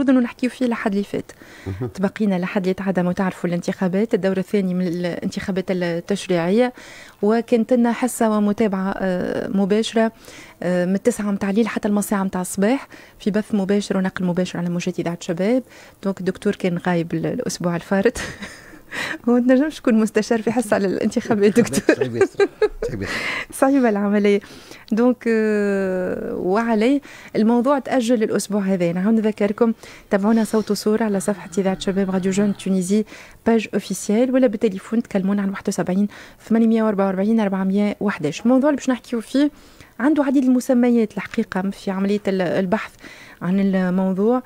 المفروض انه نحكيو فيه لحد اللي فات. تبقينا لحد اللي تعدم، وتعرفوا الانتخابات، الدور الثاني من الانتخابات التشريعيه، وكانت لنا حصه ومتابعه مباشره من 9 متاع الليل حتى المساء متاع الصباح في بث مباشر ونقل مباشر على موجات اذاعه شباب. دونك الدكتور كان غايب الاسبوع الفارط. هو ما تنجمش تكون مستشار في حصه على الانتخابات دكتور. صعيبه العمليه. دونك وعليه الموضوع تاجل الاسبوع هذا. نعاود نذكركم تابعونا صوت وصوره على صفحه اذاعه شباب راديو جون تونيزي باج اوفيسيال، ولا بالتليفون تكلمونا على 71 844 411. الموضوع اللي باش نحكيو فيه عنده عديد المسميات الحقيقه في عمليه البحث عن الموضوع.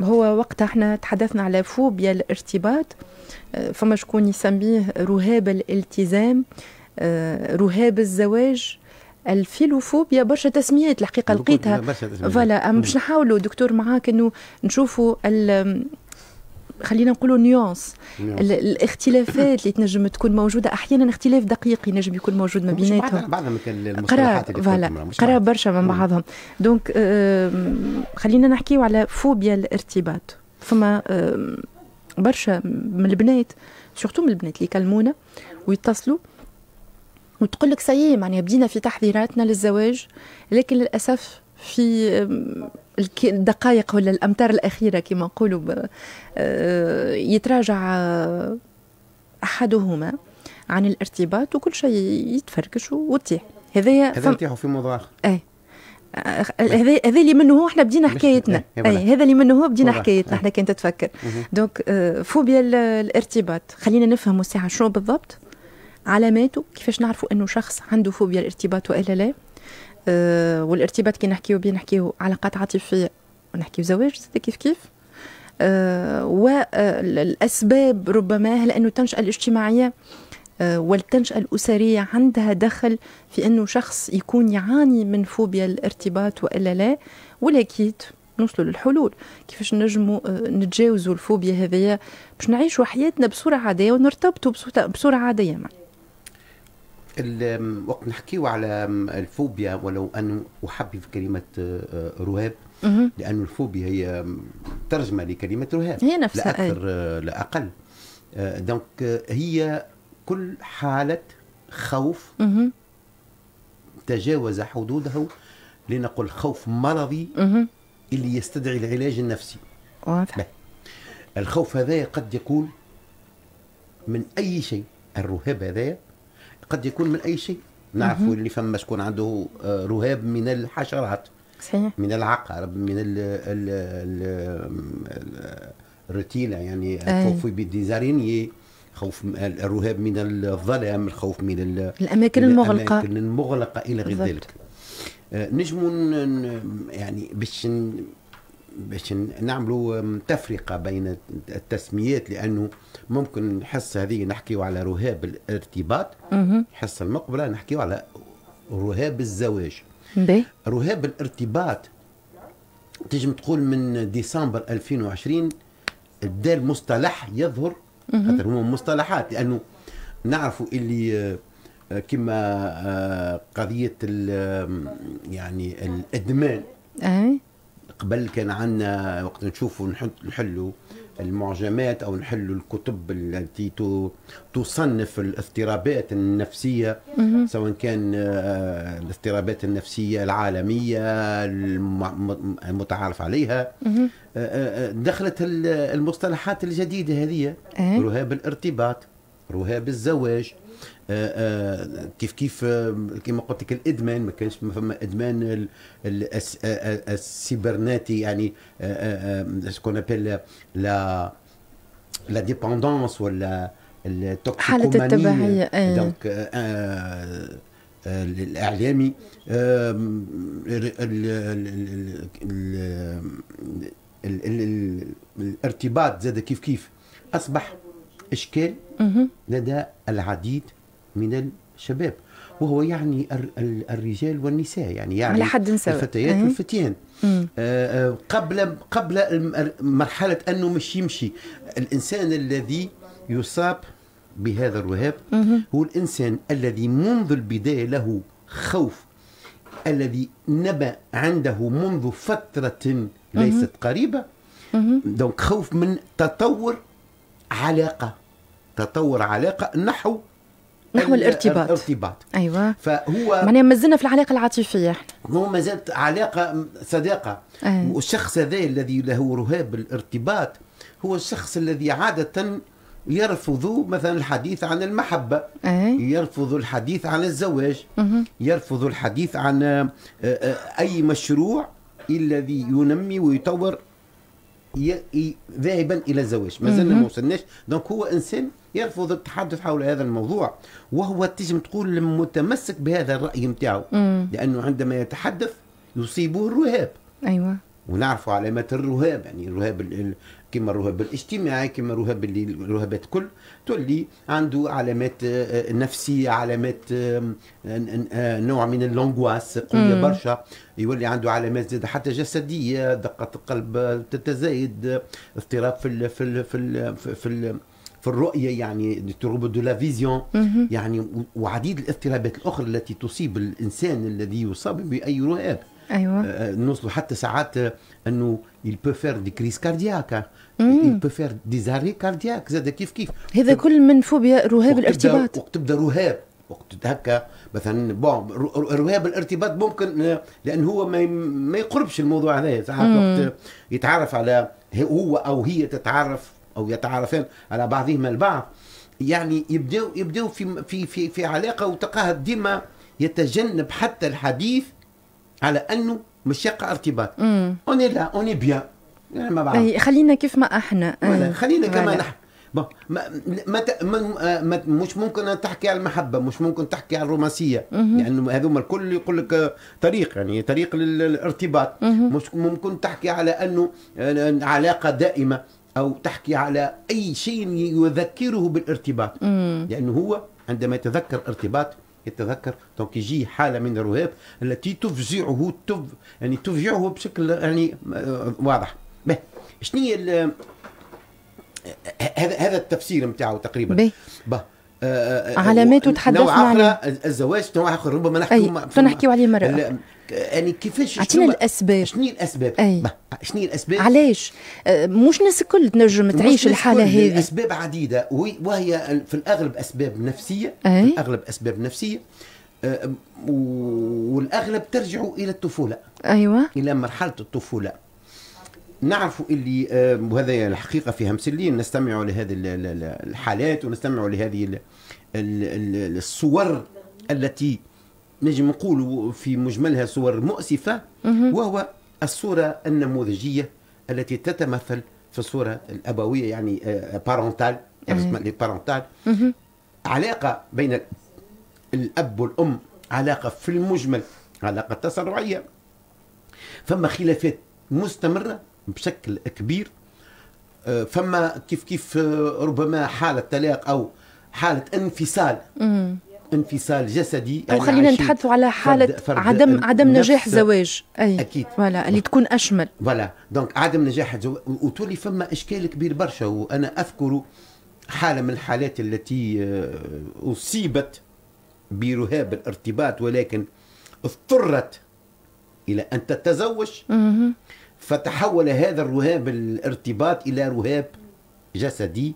هو وقتها احنا تحدثنا على فوبيا الارتباط، فما شكون يسميه رهاب الالتزام، رهاب الزواج، الفيلوفوبيا، برشا تسميات الحقيقه لقيتها. فوالا باش نحاولوا دكتور معاك انه نشوفوا خلينا نقولوا نيونس الاختلافات اللي تنجم تكون موجوده. احيانا اختلاف دقيق ينجم يكون موجود ما بيناتهم، بعضهم المصطلحات قراب برشا من بعضهم. دونك خلينا نحكيو على فوبيا الارتباط. فما برشا من البنات، سورتو من البنات اللي يكلمونا ويتصلوا وتقول لك سيئ معناها بدينا في تحضيراتنا للزواج، لكن للاسف في الدقائق ولا الامتار الاخيره كما نقولوا يتراجع احدهما عن الارتباط وكل شيء يتفركش وتطيح. هذا يتيحوا في موضوع اخر. هذا اللي منه هو احنا بدينا حكايتنا. هذا اللي منه هو بدينا حكايتنا احنا كان تتفكر. دونك فوبيا الارتباط، خلينا نفهموا الساعه شنو بالضبط، علاماته، كيفاش نعرفوا انه شخص عنده فوبيا الارتباط والا لا. والارتباط كي نحكيو بيه نحكيو علاقات عاطفيه ونحكيو زواج كيف والاسباب ربما هل انه التنشئه الاجتماعيه والتنشئه الاسريه عندها دخل في انه شخص يكون يعاني من فوبيا الارتباط والا لا، ولا اكيد نوصلوا للحلول كيفاش نجموا نتجاوزوا الفوبيا هذيا باش نعيشوا حياتنا بصوره عاديه ونرتبطوا بصوره عاديه معنا. وقت نحكيو على الفوبيا، ولو أنه أحبب كلمة رهاب، لأن الفوبيا هي ترجمة لكلمة رهاب، هي نفسها لا أكثر لا أقل. دونك هي كل حالة خوف تجاوز حدوده، لنقل خوف مرضي اللي يستدعي العلاج النفسي. واضح. الخوف هذا قد يكون من أي شيء. الرهاب هذا قد يكون من أي شيء. نعرفوا اللي فما شكون عنده رهاب من الحشرات، صحيح، من العقرب، من الرتيلة، يعني الخوف بالديزارينيي، خوف الرهاب من الظلام، الخوف من الأماكن المغلقة إلى غير ذلك. نجموا يعني باش نعملوا تفرقة بين التسميات، لأنه ممكن الحصة هذه نحكيو على رهاب الارتباط، الحصة المقبلة نحكيو على رهاب الزواج. رهاب الارتباط تجم تقول من ديسمبر 2020 بدا المصطلح يظهر، خاطر هما مصطلحات، لأنه نعرفوا اللي كما قضية يعني الإدمان. قبل كان عندنا وقت نشوفوا نحلوا المعجمات أو نحلوا الكتب التي تصنف الاضطرابات النفسية، سواء كان الاضطرابات النفسية العالمية المتعارف عليها. دخلت المصطلحات الجديدة هذه، رهاب الارتباط، رهاب الزواج، كيف كما قلت لك الادمان. ما كانش فما ادمان السيبرناتي، يعني سكون ابل لا ديبوندونس ولا التوكسيكوماني، حالة التبعية. دونك الاعلامي، الارتباط زاد كيف اصبح اشكال لدى العديد من الشباب، وهو يعني الرجال والنساء، يعني على حد سواء، الفتيات والفتيان. قبل مرحلة أنه مش يمشي. الإنسان الذي يصاب بهذا الرهاب هو الإنسان الذي منذ البداية له خوف، الذي نبع عنده منذ فترة ليست قريبة. دونك خوف من تطور علاقة، تطور علاقة نحو الارتباط. ايوه، فهو معناها مازلنا في العلاقه العاطفيه، هو ما زالت علاقه صداقه. والشخص هذا الذي له رهاب الارتباط هو الشخص الذي عاده يرفض مثلا الحديث عن المحبه، يرفض الحديث عن الزواج، يرفض الحديث عن اي مشروع الذي ينمي ويطور ذاهبا الى الزواج. ما زلنا ما وصلناش. دونك هو انسان يرفض التحدث حول هذا الموضوع، وهو تجم تقول متمسك بهذا الراي نتاعو، لانه عندما يتحدث يصيبه الرهاب. ايوه، ونعرفوا علامات الرهاب، يعني الرهاب كما الرهاب الاجتماعي، كما الرهابات كل تولي عنده علامات نفسية، علامات نوع من اللونغواس قوية برشا، يولي عنده علامات زادة حتى جسدية، دقة القلب تتزايد، اضطراب في الرؤية، يعني تروبل دو لا فيزيون، يعني وعديد الاضطرابات الأخرى التي تصيب الإنسان الذي يصاب بأي رهاب. ايوه، نوصلوا حتى ساعات انه il peut faire des crises cardiaques، il peut faire des arrêts cardiaques زاد كيف هذا كل من فوبيا رهاب الارتباط. وقت تبدا رهاب، وقت هكا مثلا رهاب الارتباط ممكن لان هو ما يقربش الموضوع هذا. ساعات وقت يتعرف على هو او هي تتعرف او يتعرفان على بعضهما البعض، يعني يبداو في علاقه، وتلقاها ديما يتجنب حتى الحديث على انه مش يقع ارتباط. اوني لا اوني بيان، يعني ما بعرف، خلينا كيف ما احنا، خلينا كما نحن. مش ممكن أن تحكي على المحبة، مش ممكن تحكي على الرومانسية، لأنه يعني هذوما الكل يقول لك طريق، يعني طريق للارتباط. مش ممكن تحكي على أنه علاقة دائمة، أو تحكي على أي شيء يذكره بالارتباط، لأنه هو عندما يتذكر ارتباط يتذكر دونك يجي حالة من الرهاب التي تفزعه، يعني تفزعه بشكل يعني واضح. شنو هي هذا التفسير نتاعو تقريبا. علاماته تحدثنا عليه. الزواج نوع اخر ربما نحكيو عليه مرة. يعني كيفاش عطينا الاسباب. شنو هي الاسباب؟ شنو هي الاسباب؟ علاش مش ناس الكل تنجم تعيش الحالة هذه؟ الاسباب عديدة، وهي في الاغلب اسباب نفسية، في الاغلب اسباب نفسية، والاغلب ترجع الى الطفولة. ايوه، الى مرحلة الطفولة. نعرف اللي وهذا الحقيقة فيها مسلين نستمع لهذه الحالات، ونستمع لهذه الصور التي نجم نقول في مجملها صور مؤسفة، وهو الصورة النموذجية التي تتمثل في الصورة الأبوية، يعني بارونتال، بارونتال، علاقة بين الأب والأم، علاقة في المجمل علاقة تسرعية، فما خلافات مستمرة بشكل كبير، فما كيف ربما حالة طلاق أو حالة انفصال جسدي، يعني أو خلينا نتحدثوا على حالة عدم نجاح زواج. أكيد، ولا اللي تكون أشمل. ولا دونك عدم نجاح الزواج، وتولي فما إشكال كبير برشا. وأنا أذكر حالة من الحالات التي أصيبت برهاب الارتباط، ولكن اضطرت إلى أن تتزوج، فتحول هذا الرهاب الارتباط إلى رهاب جسدي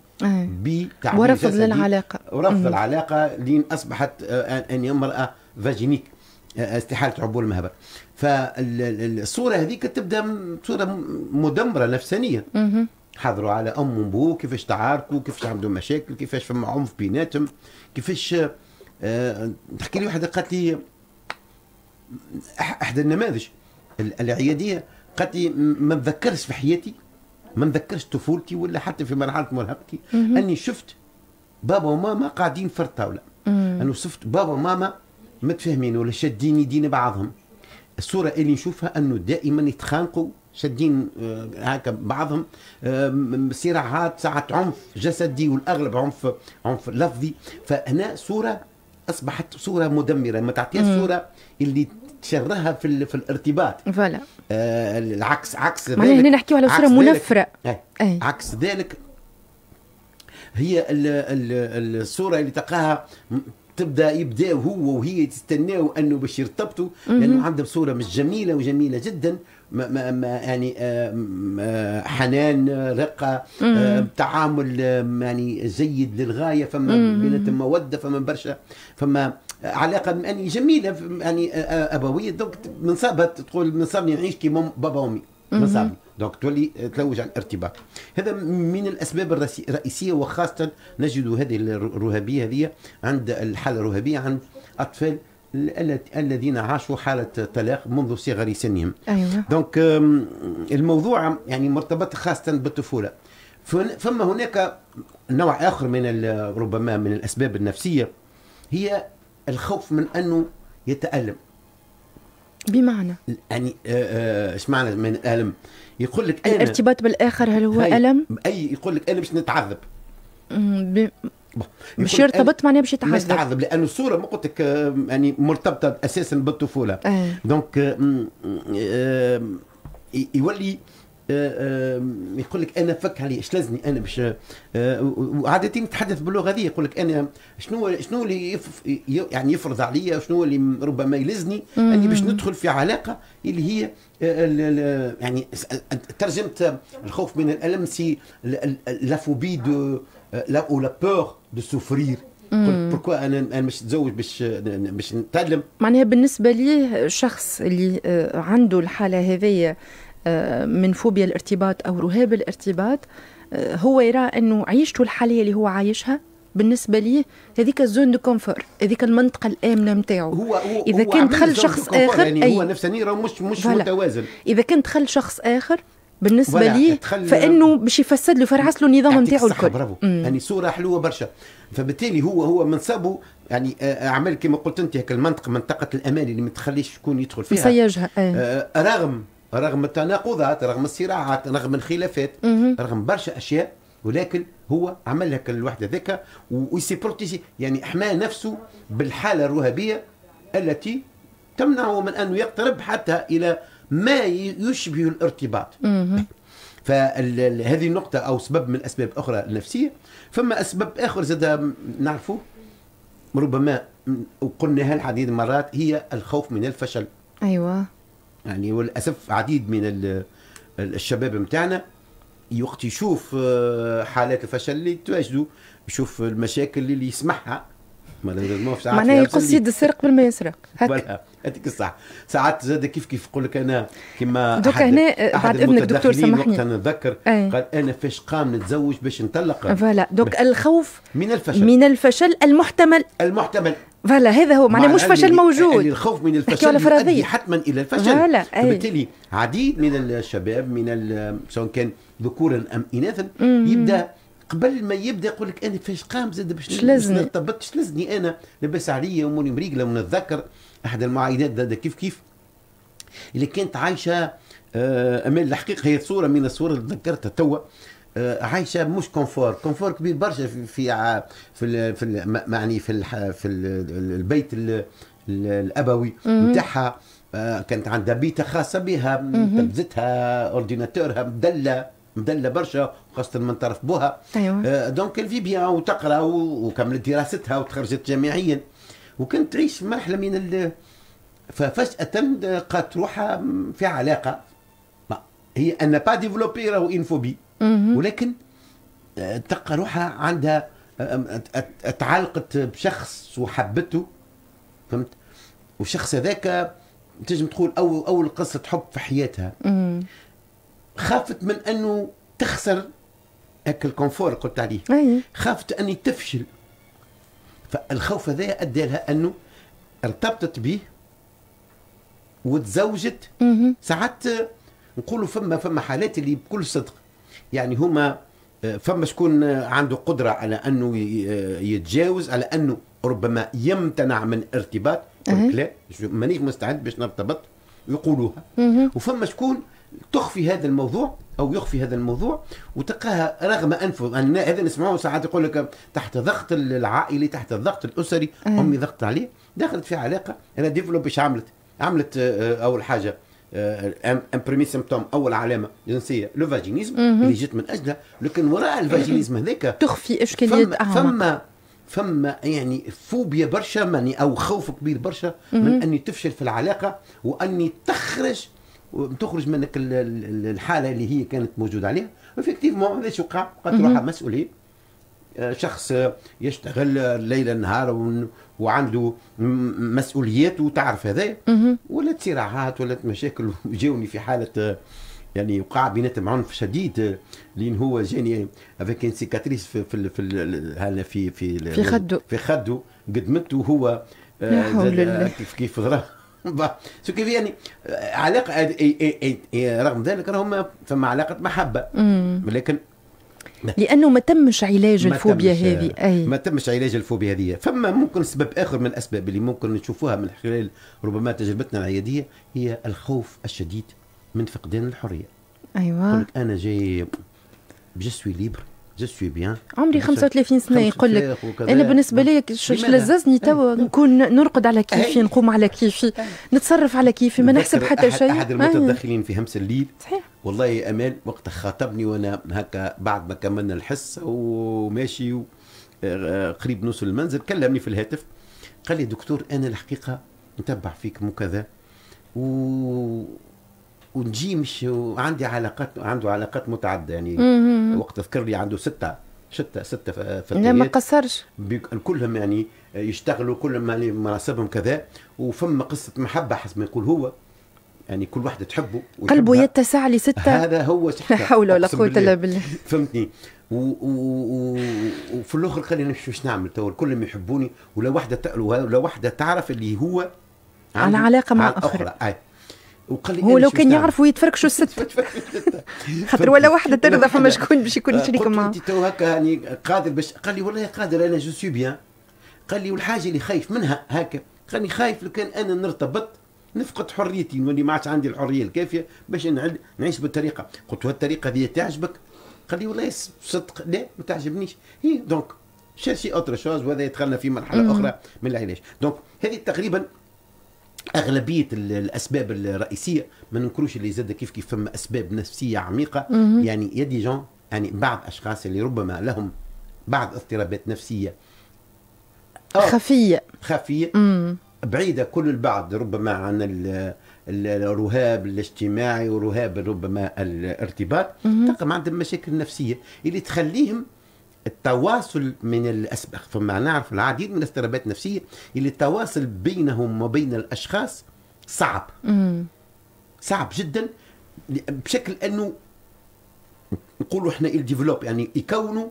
ورفض للعلاقة، ورفض العلاقة، لين أصبحت أن امرأة فاجينيك، استحالة عبور المهبل. فالصورة هذيك تبدأ صورة مدمرة نفسانية. حضروا على أم وأبوه كيفاش تعاركوا، كيفاش عندهم مشاكل، كيفاش فما عنف بيناتهم، كيفاش تحكي لي واحدة قالت لي احدى النماذج العياديه، قالت لي ما نذكرش في حياتي، ما نذكرش طفولتي ولا حتى في مرحله مراهقتي اني شفت بابا وماما قاعدين في الطاوله، انا شفت بابا وماما متفاهمين ولا شادين يدين بعضهم. الصوره اللي نشوفها انه دائما يتخانقوا، شادين هكا بعضهم، صراعات، ساعات عنف جسدي، والاغلب عنف لفظي. فهنا صوره اصبحت صوره مدمره، ما تعطيها الصوره اللي تشرها في الارتباط. فوالا عكس ذلك، معناها هنا نحكيو على صوره منفره. عكس ذلك هي الصوره اللي تلقاها يبدا هو وهي تستناو انه باش يرتبطوا، لانه عندهم صوره مش جميله وجميله جدا، يعني حنان، رقه، تعامل يعني جيد للغايه، فما بيناتهم موده، فما برشا، فما علاقه يعني جميله يعني ابويه. دونك من صعب تقول من صعب نعيش كيما بابا وامي، من صعب دونك تولي تلوج على الارتباط. هذا من الاسباب الرئيسيه، وخاصه نجد هذه الرهابيه هذه عند الحاله الرهابيه عند اطفال الذين عاشوا حالة طلاق منذ صغر سنهم. أيوة. دونك الموضوع يعني مرتبط خاصة بالطفولة. فما هناك نوع آخر من ربما من الأسباب النفسية، هي الخوف من أنه يتألم. بمعنى يعني ايش معنى من الألم؟ يقول لك أنا الارتباط بالآخر هل هو ألم؟ أي يقول لك أنا باش نتعذب. باش يرتبط معناها باش يتعذب. باش يتعذب لانه الصوره ما قلت لك يعني مرتبطه اساسا بالطفوله. دونك يولي يقول لك انا فك علي ايش لازمني انا باش وعاده يتحدث باللغه هذه، يقول لك انا شنو اللي يعني يفرض عليا، شنو اللي ربما يلزني اني باش ندخل في علاقه اللي هي يعني ترجمت الخوف من الالم سي لا فوبي دو او لا بور دو سوفرير. بوركوا انا مش نتزوج باش نتعلم. معناها بالنسبه لي الشخص اللي عنده الحاله هذه من فوبيا الارتباط او رهاب الارتباط، هو يرى انه عيشته الحاليه اللي هو عايشها بالنسبه لي هذيك الزون دو كونفور، هذيك المنطقه الامنه نتاعو. اذا كان دخل شخص اخر يعني هو نفساني راه مش متوازن. اذا كان دخل شخص اخر بالنسبه لي فانه باش يفسد له فرعس له النظام نتاعو الكل. برافو. يعني صوره حلوه برشا. فبالتالي هو منصبه يعني عمل كما قلت انت هيك منطقه الامان اللي ما تخليش شكون يدخل فيها، مسيجها. رغم التناقضات، رغم الصراعات، رغم الخلافات، رغم برشا اشياء، ولكن هو عمل لك الوحده ذاك ويسي بروتيجي، يعني حمى نفسه بالحاله الرهبيه التي تمنعه من انه يقترب حتى الى ما يشبه الارتباط. فهذه النقطة أو سبب من الأسباب أخرى النفسية. فما أسباب آخر زاد نعرفه ربما وقلناها العديد من المرات، هي الخوف من الفشل. أيوة. يعني وللأسف عديد من الشباب متاعنا وقت يشوف حالات الفشل اللي تواجدوا، يشوف المشاكل اللي يسمعها معناها يقص يد السرق بالما يسرق هكا. هذيك الصح. ساعات زاد كيف يقول لك انا كما دوك هنا بعد اذنك دكتور سامحني، وقت نتذكر قال انا فاش قام نتزوج باش نطلق. فوالا دوك الخوف من الفشل المحتمل. فوالا هذا هو معناه مش فشل موجود، يعني الخوف من الفشل يؤدي حتما الى الفشل. فبالتالي عديد من الشباب من سواء كان ذكورا ام اناثا يبدا قبل ما يبدا يقول لك انا فاش قام زاد باش نرتبط، شلزني انا لبس عليا اموري مريقله. ونتذكر احد المعايدات هذا كيف اللي كانت عايشه امال الحقيقه هي صوره من الصور اللي تذكرتها توا، عايشه مش كونفور كبير برشا في البيت الابوي نتاعها. كانت عندها بيئه خاصه بها، تلفزتها، اورديناتورها مدلة برشا، خاصة من طرف بوها. أيوة. دونك الفي بيان وتقرا وكملت دراستها وتخرجت جامعيا، وكنت تعيش مرحلة من ففجأة قالت روحها في علاقة هي أن با ديفلوبي راهو انفوبي، ولكن تلقى روحها عندها تعلقت بشخص وحبته، فهمت؟ والشخص هذاك تنجم تقول أول قصة حب في حياتها. خافت من انه تخسر هاك الكونفور قلت عليه. خافت اني تفشل، فالخوف هذا ادى لها انه ارتبطت به وتزوجت. ساعات نقولوا فما حالات اللي بكل صدق يعني هما فما شكون عنده قدره على انه يتجاوز، على انه ربما يمتنع من ارتباط، لا مانيش مستعد باش نرتبط يقولوها. وفما شكون تخفي هذا الموضوع او يخفي هذا الموضوع وتلقاها رغم انفه. هذا نسمعه ساعات يقول لك تحت ضغط العائلي، تحت الضغط الاسري، امي ضغط عليه، دخلت في علاقه. انا ديفلوب ايش عملت اول حاجه ان بريمي سيمبتوم، اول علامه جنسيه لو فاجينيزم اللي جت من اجلها، لكن وراء الفاجينيزم هذاك تخفي اشكاليات اعمق. فما يعني فوبيا برشا او خوف كبير برشا من اني تفشل في العلاقه واني تخرج وتخرج منك الحاله اللي هي كانت موجوده عليها. افكتيفمون هذا شو وقع، لقات روحها مسؤوليه، شخص يشتغل ليل نهار وعنده مسؤوليات وتعرف هذايا، ولات صراعات ولات مشاكل. جاوني في حاله يعني وقع بيناتهم عنف شديد، لين هو جاني افيك ان سيكاتريس في في خده، في خده قدمته وهو كيف ضرب شو كيف يعني علاقه. رغم ذلك راهم ثم علاقه محبه، ولكن لانه ما تمش علاج الفوبيا هذه. اي ما تمش علاج الفوبيا هذه. فما ممكن سبب اخر من الاسباب اللي ممكن نشوفوها من خلال ربما تجربتنا العياديه، هي الخوف الشديد من فقدان الحريه. ايوه، يقول لك انا جاي جو سوي ليبر، جو سوي بيان، عمري 35 سنه. يقول لك انا بالنسبه لي لززني توا نكون نرقد على كيفي، نقوم على كيفي، نتصرف على كيفي، ما نحسب حتى شيء. احد المتدخلين في همس الليل صحيح والله يا امال وقت خاطبني وانا هكا بعد ما كملنا الحصه وماشي قريب نوصل المنزل، كلمني في الهاتف قال لي دكتور انا الحقيقه نتبع فيكم وكذا ونجي مش عندي علاقات متعدده يعني. وقت اذكر لي عنده ستة فتيات. لا ما قصرش، كلهم يعني يشتغلوا، كلهم يعني مناصبهم كذا، وفما قصه محبه حسب ما يقول هو، يعني كل واحده تحبه قلبه يتسع لستة. هذا هو لا حول ولا قوه الا بالله. فهمتني. وفي الاخر قال لي مش نعمل تو كلهم يحبوني، ولا واحده تعرف اللي هو على علاقه مع اخرى. وقال لي هو لو كان يعرف ويتفركشوا الستة خاطر ولا واحده ترضى فما شكون باش يكون شريك معاه. انت تو هكا يعني قادر باش؟ قال لي والله قادر انا جو سوي بيان. قال لي والحاجه اللي خايف منها هكا، قال لي خايف لو كان انا نرتبط نفقد حريتي، نولي ما عادش عندي الحريه الكافيه باش نعيش بالطريقه. قلت له الطريقه هذه تعجبك؟ قال لي والله صدق لا ما تعجبنيش. هي دونك شيرشي اوتر شوز، وهذا يدخلنا في مرحله اخرى من العلاج. دونك هذه تقريبا اغلبيه الاسباب الرئيسيه. ما ننكروش اللي زاد كيف فما اسباب نفسيه عميقه. يعني يدي جون يعني بعض اشخاص اللي ربما لهم بعض اضطرابات نفسيه خفيه بعيده كل البعض ربما عن الرهاب الاجتماعي ورهاب ربما الارتباط. تلقى عندهم مشاكل نفسيه اللي تخليهم التواصل من الاسباب. فما نعرف العديد من الاضطرابات النفسيه اللي التواصل بينهم وبين الاشخاص صعب. صعب جدا، بشكل انه نقولوا احنا الديفلوب يعني يكونوا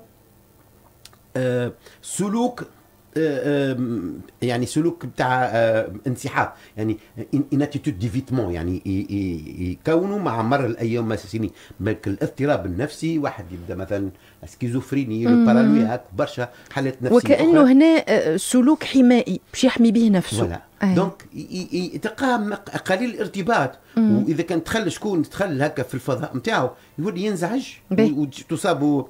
سلوك يعني سلوك بتاع انسحاب، يعني ان اتيتود ديفيتمون، يعني يكونوا مع مر الايام والسنين. بالك الاضطراب النفسي واحد يبدا مثلا سكيزوفريني، البارانويا، برشا حالات نفسيه وكانه أخرى. هنا سلوك حمائي باش يحمي به نفسه. ولا دونك تلقاه قليل الارتباط، واذا كان دخل هكا في الفضاء نتاعو يولي ينزعج وتصاب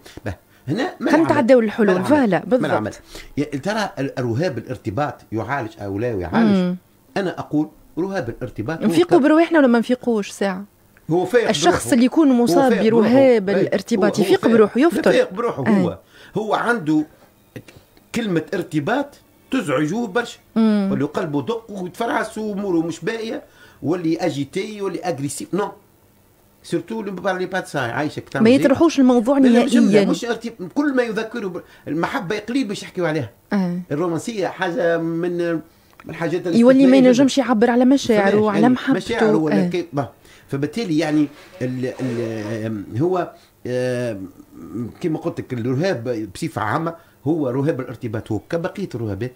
هنا. ما نتعداو الحلول فوالا بالضبط. ترى رهاب الارتباط يعالج او لا يعالج؟ انا اقول رهاب الارتباط نفيقوا بروحنا ولا ما نفيقوش ساعه. هو فايق الشخص اللي يكون مصاب برهاب الارتباط يفيق بروحه، يفطر يفيق بروحه. هو عنده كلمه ارتباط تزعجه برشا، واللي قلبه دق ويتفرعس واموره مش باقيه، واللي اجيتي واللي اجريسيف. نو سورتو اللي بارلي با سا عايشك ما يطرحوش الموضوع نهائيا. مش كل ما يذكره المحبه قليل باش يحكيوا عليها. الرومانسيه حاجه من الحاجات اللي يولي ما ينجمش يعبر على مشاعره وعلى محبته. ولا فبالتالي يعني هو كما قلت لك الرهاب بصفه عامه هو رهاب الارتباط، هو كبقيه الرهابات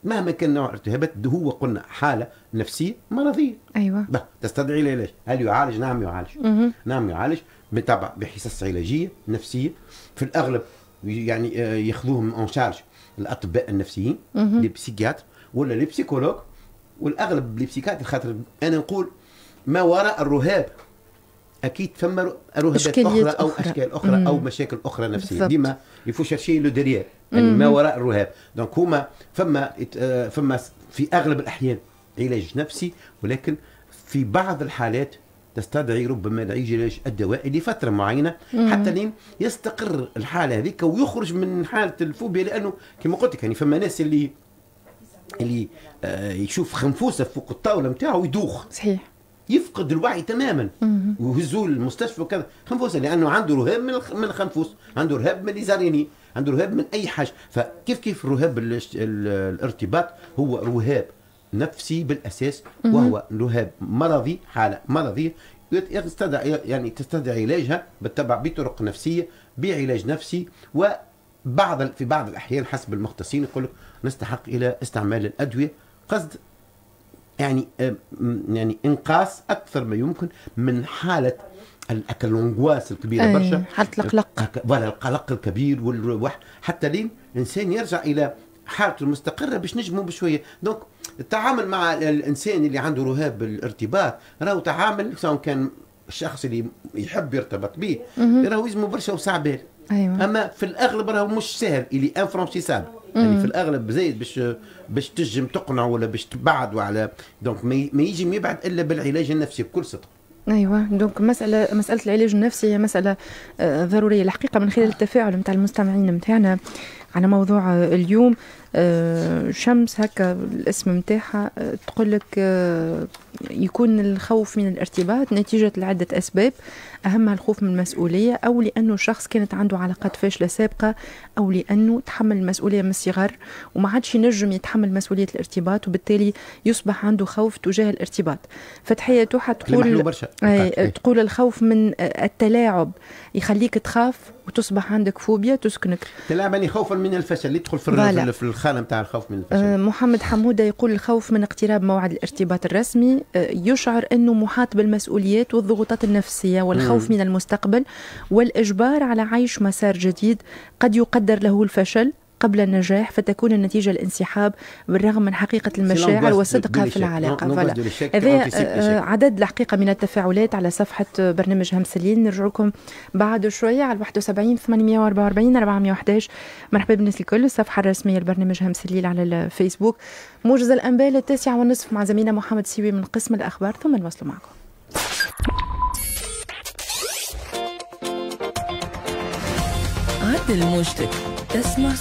مهما كان نوع الارتهابات هو قلنا حاله نفسيه مرضيه. ايوه تستدعي العلاج. هل يعالج؟ نعم يعالج. نعم يعالج بالطبع بحصص علاجيه نفسيه في الاغلب، يعني ياخذوهم اون شارج الاطباء النفسيين، لي بسيكياتر ولا لي بسيكولوج، والاغلب لي بسيكاتر. خاطر انا نقول ما وراء الرهاب اكيد فما رهبات اخرى او اشكال اخرى او مشاكل اخرى نفسيه. ديما يفو شيء لو ديريير، يعني ما وراء الرهاب. دونك هما فما في اغلب الاحيان علاج نفسي، ولكن في بعض الحالات تستدعي ربما العلاج الدوائي لفتره معينه حتى لين يستقر الحاله هذيك ويخرج من حاله الفوبيا. لانه كما قلت لك يعني فما ناس اللي يشوف خنفوسه فوق الطاوله نتاعو يدوخ. صحيح. يفقد الوعي تماما ويهزوه المستشفى وكذا خنفوسه، لانه عنده رهاب من الخنفوس، عنده رهاب من الازاريني، عنده رهاب من اي حاجه. فكيف الرهاب الارتباط هو رهاب نفسي بالاساس، وهو رهاب مرضي، حاله مرضيه تستدعي علاجها بالتبع بطرق نفسيه، بعلاج نفسي. في بعض الاحيان حسب المختصين يقول لك نستحق الى استعمال الادويه قصد يعني انقاص اكثر ما يمكن من حاله الانغواس الكبيره برشا، حاله القلق، القلق الكبير والوح، حتى لين الانسان يرجع الى حالته المستقره باش نجموا بشويه. دونك التعامل مع الانسان اللي عنده رهاب الارتباط راهو تعامل، سواء كان الشخص اللي يحب يرتبط به راهو يلزمو برشا وصعبال. أيوة. اما في الاغلب راهو مش سهل، اللي انفرونسيسابل يعني في الاغلب زايد باش تجم تقنع ولا باش تبعد على. دونك ما يجي يبعد الا بالعلاج النفسي بكل صدق. ايوه، دونك مساله العلاج النفسي هي مساله ضروريه الحقيقه. من خلال التفاعل نتاع المستمعين نتاعنا على موضوع اليوم، شمس هكا الاسم نتاعها تقول لك يكون الخوف من الارتباط نتيجة لعدة أسباب، أهمها الخوف من المسؤولية، أو لأنه الشخص كانت عنده علاقات فاشلة سابقة، أو لأنه تحمل المسؤولية من الصغر وما عادش ينجم يتحمل مسؤولية الارتباط، وبالتالي يصبح عنده خوف تجاه الارتباط. فتحية توحة تقول الخوف من التلاعب يخليك تخاف وتصبح عندك فوبيا تسكنك. تلاعب يعني خوفا من الفشل، اللي يدخل في الخانة نتاع الخوف من الفشل. محمد حمودة يقول الخوف من اقتراب موعد الارتباط الرسمي، يشعر أنه محاط بالمسؤوليات والضغوطات النفسية والخوف من المستقبل والإجبار على عيش مسار جديد قد يقدر له الفشل قبل النجاح، فتكون النتيجة الانسحاب بالرغم من حقيقة المشاعر وصدقها في العلاقة. هذا عدد الحقيقة من التفاعلات على صفحة برنامج همسلين. نرجع لكم بعد شوية على 71 844 411. مرحبا بالناس الكل. الصفحة الرسمية لبرنامج همسلين على الفيسبوك. موجز الأنباء 9:30 مع زميلنا محمد سيوي من قسم الأخبار، ثم نواصل معكم. عدل موجتك، اسمع